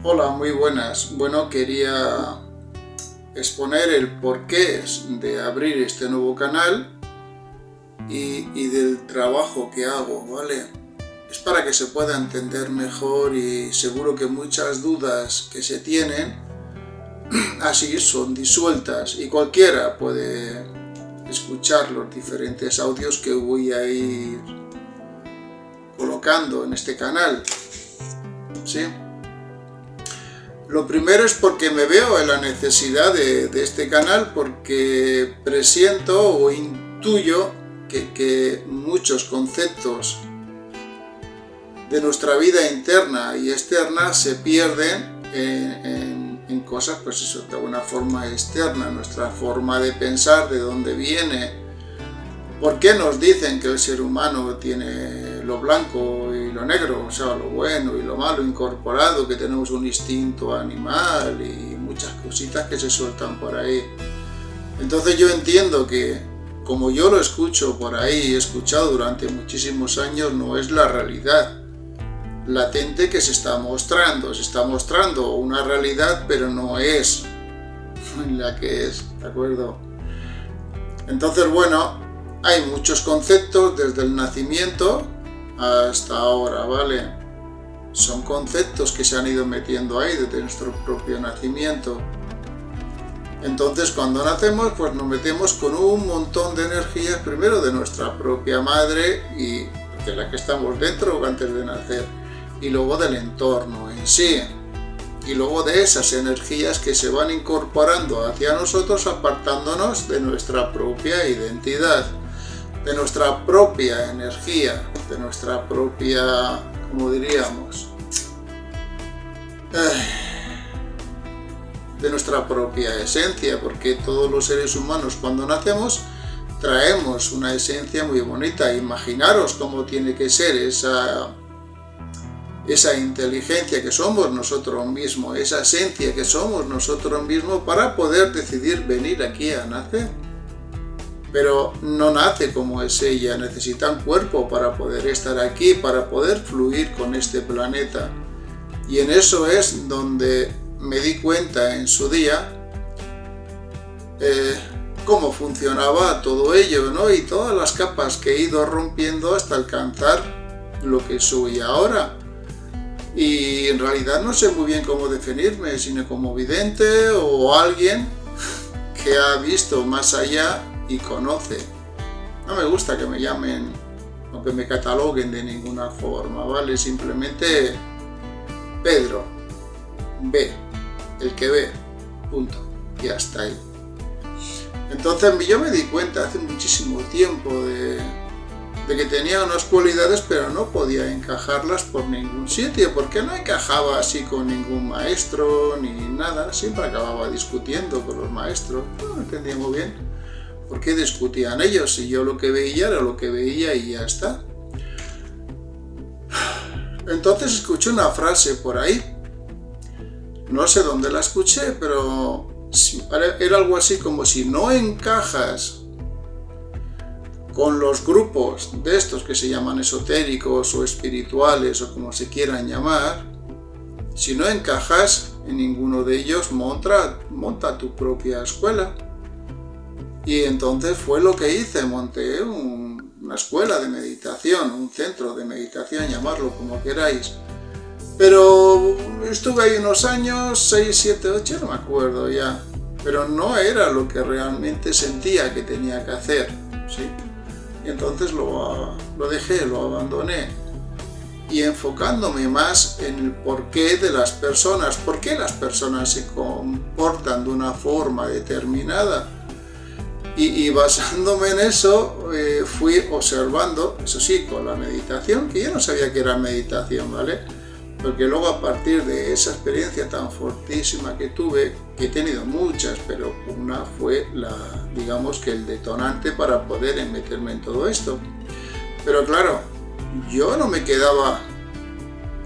Hola, muy buenas. Bueno, quería exponer el porqué de abrir este nuevo canal y del trabajo que hago, ¿vale? Es para que se pueda entender mejor y seguro que muchas dudas que se tienen así son disueltas y cualquiera puede escuchar los diferentes audios que voy a ir colocando en este canal, ¿sí? Lo primero es porque me veo en la necesidad de este canal, porque presiento o intuyo que muchos conceptos de nuestra vida interna y externa se pierden en cosas, pues eso, de una forma externa, nuestra forma de pensar, de dónde viene. ¿Por qué nos dicen que el ser humano tiene lo blanco y lo negro, o sea, lo bueno y lo malo incorporado, que tenemos un instinto animal y muchas cositas que se sueltan por ahí? Entonces yo entiendo que, como yo lo escucho por ahí, he escuchado durante muchísimos años, no es la realidad latente que se está mostrando una realidad, pero no es la que es, ¿de acuerdo? Entonces, bueno, hay muchos conceptos desde el nacimiento hasta ahora, ¿vale? Son conceptos que se han ido metiendo ahí desde nuestro propio nacimiento. Entonces, cuando nacemos, pues nos metemos con un montón de energías, primero de nuestra propia madre y de la que estamos dentro antes de nacer, y luego del entorno en sí. Y luego de esas energías que se van incorporando hacia nosotros, apartándonos de nuestra propia identidad, de nuestra propia energía, de nuestra propia, ¿cómo diríamos? De nuestra propia esencia, porque todos los seres humanos cuando nacemos traemos una esencia muy bonita. Imaginaros cómo tiene que ser esa inteligencia que somos nosotros mismos, esa esencia que somos nosotros mismos para poder decidir venir aquí a nacer. Pero no nace como es ella, necesita un cuerpo para poder estar aquí, para poder fluir con este planeta. Y en eso es donde me di cuenta en su día cómo funcionaba todo ello, ¿no? Y todas las capas que he ido rompiendo hasta alcanzar lo que soy ahora. Y en realidad no sé muy bien cómo definirme, sino como vidente o alguien que ha visto más allá y conoce. No me gusta que me llamen o que me cataloguen de ninguna forma, ¿vale? Simplemente Pedro, ve, el que ve, punto, y hasta ahí. Entonces yo me di cuenta hace muchísimo tiempo de que tenía unas cualidades, pero no podía encajarlas por ningún sitio, porque no encajaba así con ningún maestro ni nada. Siempre acababa discutiendo con los maestros, no entendía muy bien por qué discutían ellos, y yo lo que veía era lo que veía y ya está. Entonces escuché una frase por ahí, no sé dónde la escuché, pero era algo así como: si no encajas con los grupos de estos que se llaman esotéricos o espirituales o como se quieran llamar, si no encajas en ninguno de ellos, monta tu propia escuela. Y entonces fue lo que hice, monté una escuela de meditación, un centro de meditación, llamarlo como queráis. Pero estuve ahí unos años, 6, 7, 8, no me acuerdo ya, pero no era lo que realmente sentía que tenía que hacer, ¿sí? Y entonces lo dejé, lo abandoné, y enfocándome más en el porqué de las personas, por qué las personas se comportan de una forma determinada, y basándome en eso fui observando, eso sí, con la meditación, que yo no sabía que era meditación, ¿vale? Porque luego, a partir de esa experiencia tan fortísima que tuve, que he tenido muchas, pero una fue digamos que el detonante para poder meterme en todo esto. Pero claro, yo no me quedaba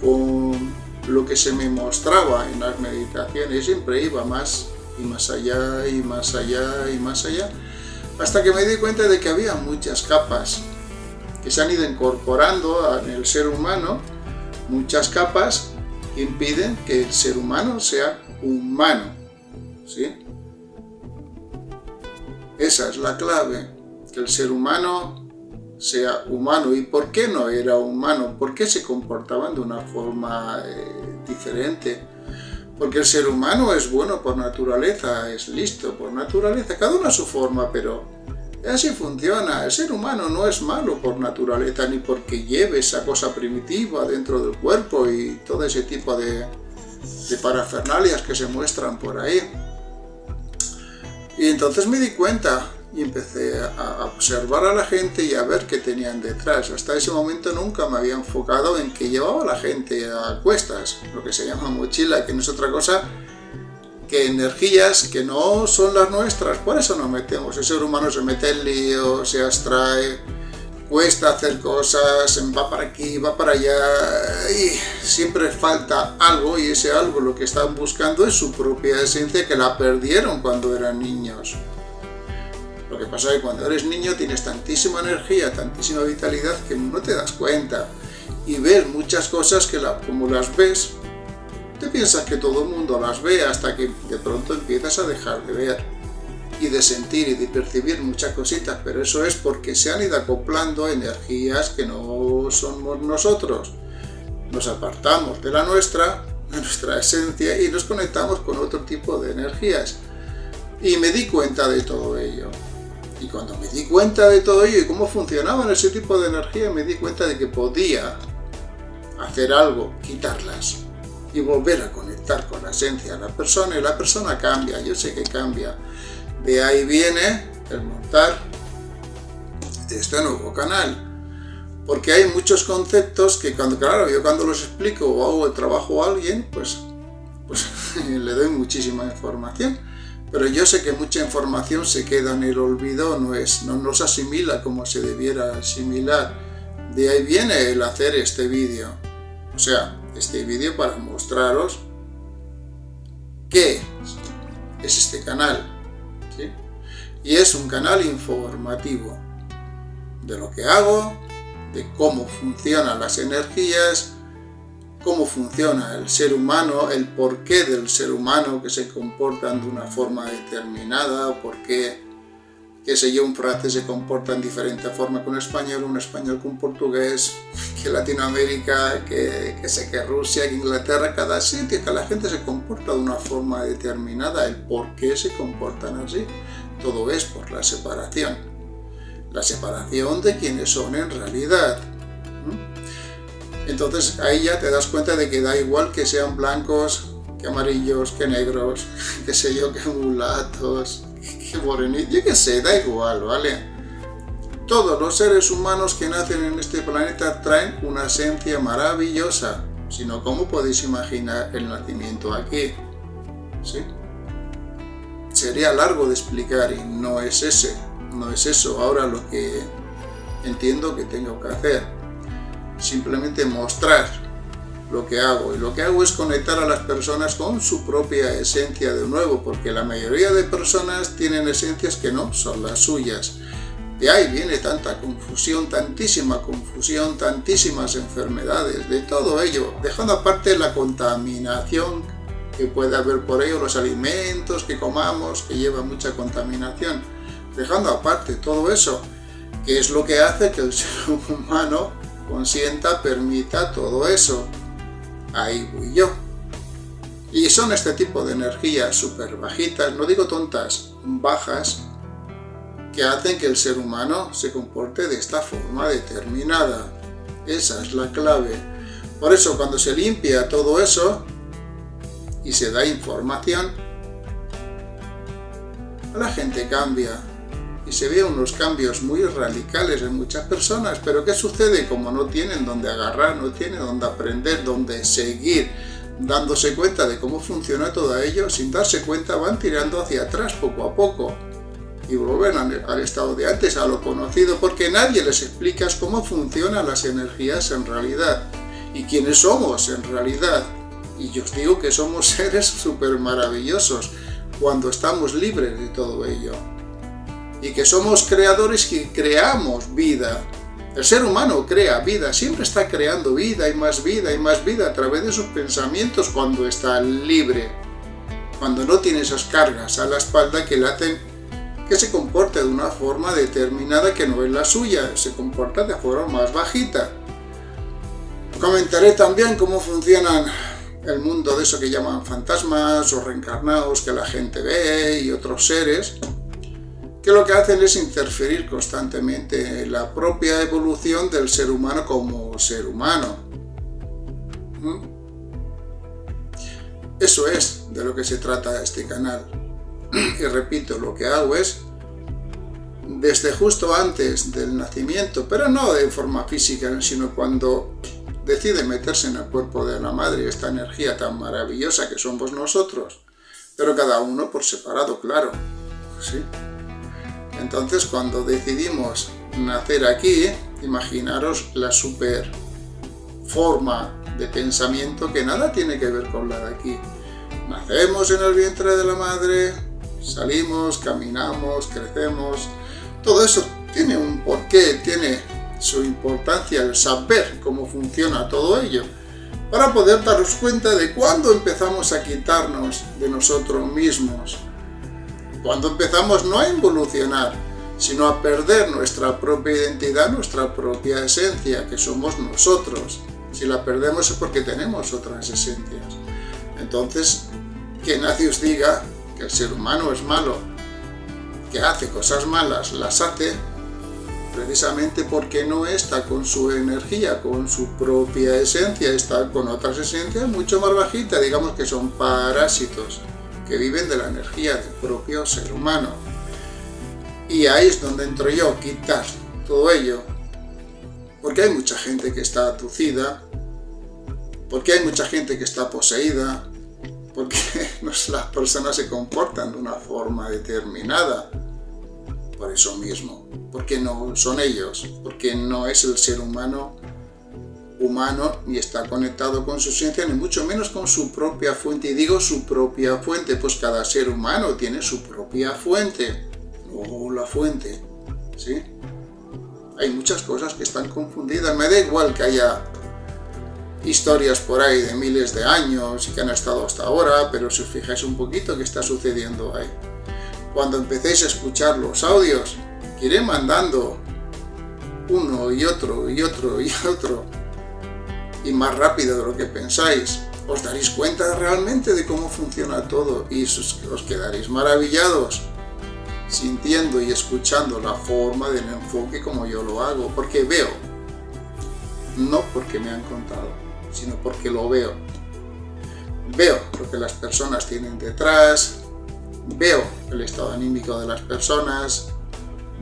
con lo que se me mostraba en las meditaciones, siempre iba más y más allá y más allá y más allá, hasta que me di cuenta de que había muchas capas que se han ido incorporando en el ser humano, muchas capas impiden que el ser humano sea humano, ¿sí? Esa es la clave, que el ser humano sea humano. ¿Y por qué no era humano? ¿Por qué se comportaban de una forma diferente? Porque el ser humano es bueno por naturaleza, es listo por naturaleza, cada uno a su forma, pero así funciona. El ser humano no es malo por naturaleza, ni porque lleve esa cosa primitiva dentro del cuerpo y todo ese tipo de parafernalias que se muestran por ahí. Y entonces me di cuenta y empecé a observar a la gente y a ver qué tenían detrás. Hasta ese momento nunca me había enfocado en que llevaba a la gente a cuestas, lo que se llama mochila, que no es otra cosa que energías que no son las nuestras. Por eso nos metemos. El ser humano se mete en lío, se abstrae, cuesta hacer cosas, va para aquí, va para allá, y siempre falta algo, y ese algo lo que están buscando es su propia esencia, que la perdieron cuando eran niños. Lo que pasa es que cuando eres niño tienes tantísima energía, tantísima vitalidad, que no te das cuenta y ves muchas cosas que como las ves, te piensas que todo el mundo las ve, hasta que de pronto empiezas a dejar de ver y de sentir y de percibir muchas cositas, pero eso es porque se han ido acoplando energías que no somos nosotros. Nos apartamos de nuestra esencia, y nos conectamos con otro tipo de energías. Y me di cuenta de todo ello. Y cuando me di cuenta de todo ello y cómo funcionaban ese tipo de energía, me di cuenta de que podía hacer algo, quitarlas y volver a conectar con la esencia de la persona, y la persona cambia, yo sé que cambia. De ahí viene el montar este nuevo canal, porque hay muchos conceptos que yo cuando los explico o hago el trabajo a alguien, pues le doy muchísima información, pero yo sé que mucha información se queda en el olvido, no se asimila como se debiera asimilar. De ahí viene el hacer este vídeo, o sea, este vídeo para mostraros qué es este canal, ¿sí? Y es un canal informativo de lo que hago, de cómo funcionan las energías, cómo funciona el ser humano, el porqué del ser humano, que se comportan de una forma determinada, o por qué, qué sé yo, un francés se comporta en diferente forma con un español con portugués, que Latinoamérica, que Rusia, que Inglaterra, cada sitio, que la gente se comporta de una forma determinada, el por qué se comportan así. Todo es por la separación de quienes son en realidad. Entonces ahí ya te das cuenta de que da igual que sean blancos, que amarillos, que negros, que sé yo, que mulatos, que morenitos, yo qué sé, da igual, ¿vale? Todos los seres humanos que nacen en este planeta traen una esencia maravillosa, si no, ¿cómo podéis imaginar el nacimiento aquí? ¿Sí? Sería largo de explicar y no es eso ahora lo que entiendo que tengo que hacer. Simplemente mostrar lo que hago, y lo que hago es conectar a las personas con su propia esencia de nuevo, porque la mayoría de personas tienen esencias que no son las suyas. De ahí viene tanta confusión, tantísima confusión, tantísimas enfermedades, de todo ello, dejando aparte la contaminación que puede haber por ello, los alimentos que comamos, que llevan mucha contaminación, dejando aparte todo eso, que es lo que hace que el ser humano consienta, permita todo eso. Ahí voy yo. Y son este tipo de energías súper bajitas, no digo tontas, bajas, que hacen que el ser humano se comporte de esta forma determinada. Esa es la clave. Por eso cuando se limpia todo eso y se da información, la gente cambia. Y se ve unos cambios muy radicales en muchas personas, pero ¿qué sucede? Como no tienen dónde agarrar, no tienen dónde aprender, dónde seguir, dándose cuenta de cómo funciona todo ello, sin darse cuenta van tirando hacia atrás poco a poco y vuelven al estado de antes, a lo conocido, porque nadie les explica cómo funcionan las energías en realidad y quiénes somos en realidad. Y yo os digo que somos seres súper maravillosos cuando estamos libres de todo ello. Y que somos creadores que creamos vida, El ser humano crea vida, siempre está creando vida y más vida y más vida a través de sus pensamientos cuando está libre, cuando no tiene esas cargas a la espalda que le hacen que se comporte de una forma determinada que no es la suya, se comporta de forma más bajita. Comentaré también cómo funcionan el mundo de eso que llaman fantasmas o reencarnados que la gente ve y otros seres, que lo que hacen es interferir constantemente en la propia evolución del ser humano como ser humano. Eso es de lo que se trata este canal. Y repito, lo que hago es, desde justo antes del nacimiento, pero no de forma física, sino cuando decide meterse en el cuerpo de la madre, esta energía tan maravillosa que somos nosotros, pero cada uno por separado, claro, ¿sí? Entonces, cuando decidimos nacer aquí, imaginaros la super forma de pensamiento que nada tiene que ver con la de aquí. Nacemos en el vientre de la madre, salimos, caminamos, crecemos, todo eso tiene un porqué, tiene su importancia el saber cómo funciona todo ello, para poder darnos cuenta de cuándo empezamos a quitarnos de nosotros mismos, cuando empezamos no a evolucionar, sino a perder nuestra propia identidad, nuestra propia esencia, que somos nosotros. Si la perdemos es porque tenemos otras esencias. Entonces, que nadie os diga que el ser humano es malo, que hace cosas malas, las hace precisamente porque no está con su energía, con su propia esencia, está con otras esencias mucho más bajitas, digamos que son parásitos, que viven de la energía del propio ser humano. Y ahí es donde entro yo, quitar todo ello, porque hay mucha gente que está atucida, porque hay mucha gente que está poseída, porque las personas se comportan de una forma determinada, por eso mismo, porque no son ellos, porque no es el ser humano ni está conectado con su esencia, ni mucho menos con su propia fuente. Y digo su propia fuente, pues cada ser humano tiene su propia fuente, o la fuente, ¿sí? Hay muchas cosas que están confundidas, me da igual que haya historias por ahí de miles de años y que han estado hasta ahora, pero si os fijáis un poquito qué está sucediendo ahí. Cuando empecéis a escuchar los audios, que iré mandando uno y otro y otro y otro, y más rápido de lo que pensáis, os daréis cuenta realmente de cómo funciona todo y os quedaréis maravillados, sintiendo y escuchando la forma del enfoque como yo lo hago, porque veo, no porque me han contado, sino porque lo veo. Veo lo que las personas tienen detrás, veo el estado anímico de las personas,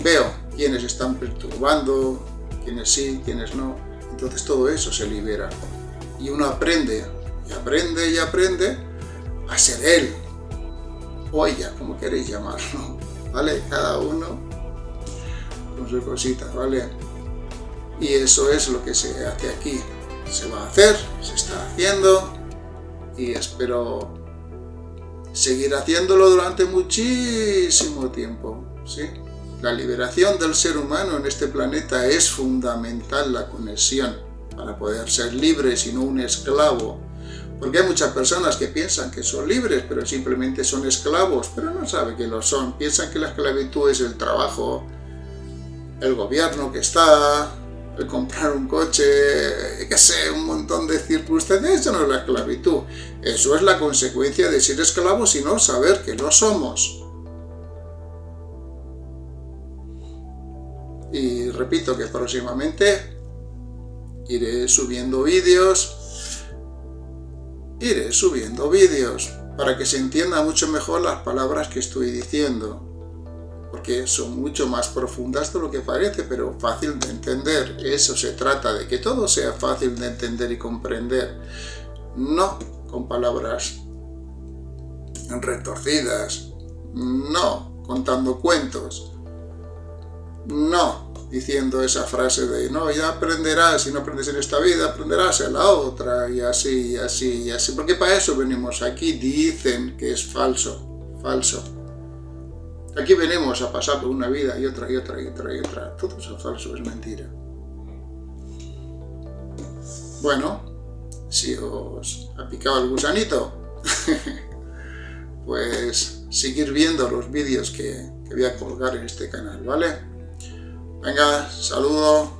veo quiénes están perturbando, quiénes sí, quiénes no. Entonces todo eso se libera y uno aprende y aprende y aprende a ser él o ella, como queréis llamarlo, ¿vale? Cada uno con su cosita, ¿vale? Y eso es lo que se hace aquí. Se va a hacer, se está haciendo y espero seguir haciéndolo durante muchísimo tiempo, ¿sí? La liberación del ser humano en este planeta es fundamental, la conexión, para poder ser libres y no un esclavo. Porque hay muchas personas que piensan que son libres, pero simplemente son esclavos, pero no saben que lo son. Piensan que la esclavitud es el trabajo, el gobierno que está, el comprar un coche, qué sé, un montón de circunstancias. Eso no es la esclavitud. Eso es la consecuencia de ser esclavos y no saber que lo somos. Y repito que próximamente iré subiendo vídeos para que se entienda mucho mejor las palabras que estoy diciendo, porque son mucho más profundas de lo que parece, pero fácil de entender. Eso se trata, de que todo sea fácil de entender y comprender, no con palabras retorcidas, no contando cuentos, no diciendo esa frase de no, ya aprenderás, si no aprendes en esta vida, aprenderás en la otra, y así, y así, y así, porque para eso venimos aquí. Dicen que es falso. Aquí venimos a pasar por una vida y otra, y otra, y otra, y otra. Todo eso es falso, es mentira. Bueno, si os ha picado el gusanito, pues seguir viendo los vídeos que voy a colgar en este canal, ¿vale? Venga, saludos.